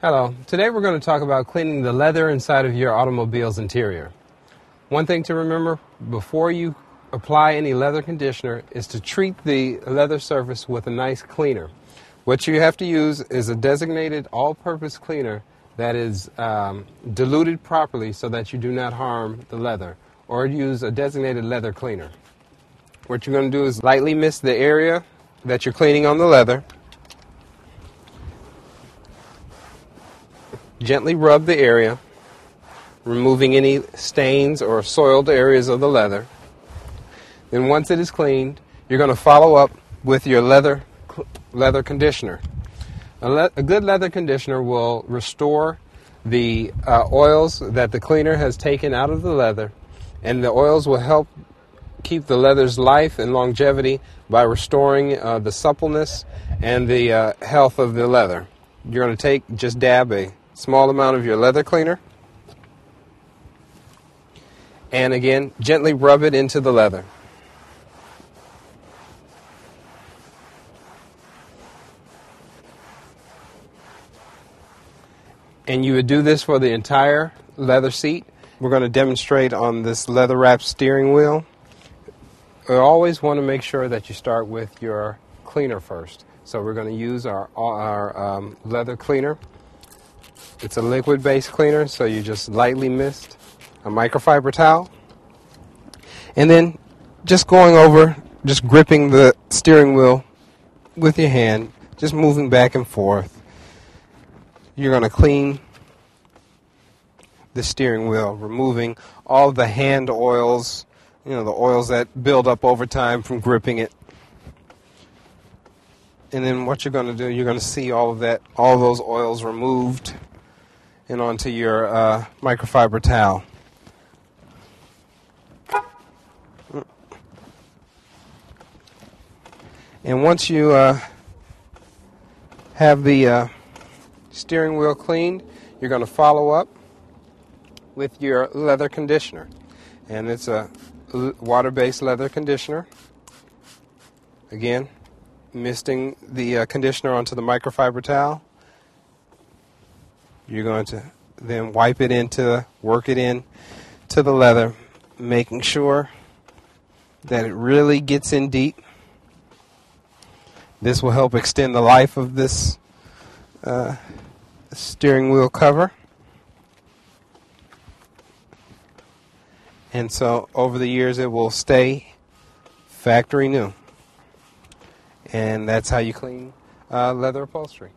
Hello. Today we're going to talk about cleaning the leather inside of your automobile's interior. One thing to remember before you apply any leather conditioner is to treat the leather surface with a nice cleaner. What you have to use is a designated all-purpose cleaner that is diluted properly so that you do not harm the leather, or use a designated leather cleaner. What you're going to do is lightly mist the area that you're cleaning on the leather. Gently rub the area, removing any stains or soiled areas of the leather. Then once it is cleaned, you're going to follow up with your leather conditioner. A good leather conditioner will restore the oils that the cleaner has taken out of the leather, and the oils will help keep the leather's life and longevity by restoring the suppleness and the health of the leather. You're going to just dab a small amount of your leather cleaner, and again, gently rub it into the leather. And you would do this for the entire leather seat. We're going to demonstrate on this leather-wrapped steering wheel. We always want to make sure that you start with your cleaner first. So we're going to use our leather cleaner. It's a liquid-based cleaner, so you just lightly mist a microfiber towel. And then just gripping the steering wheel with your hand, just moving back and forth. You're going to clean the steering wheel, removing all the hand oils, the oils that build up over time from gripping it. And then what you're going to do, you're going to see all those oils removed and onto your microfiber towel. And once you have the steering wheel cleaned, you're going to follow up with your leather conditioner. And it's a water-based leather conditioner. Again, misting the conditioner onto the microfiber towel. You're going to then work it in to the leather, making sure that it really gets in deep. This will help extend the life of this steering wheel cover. And so over the years it will stay factory new. And that's how you clean leather upholstery.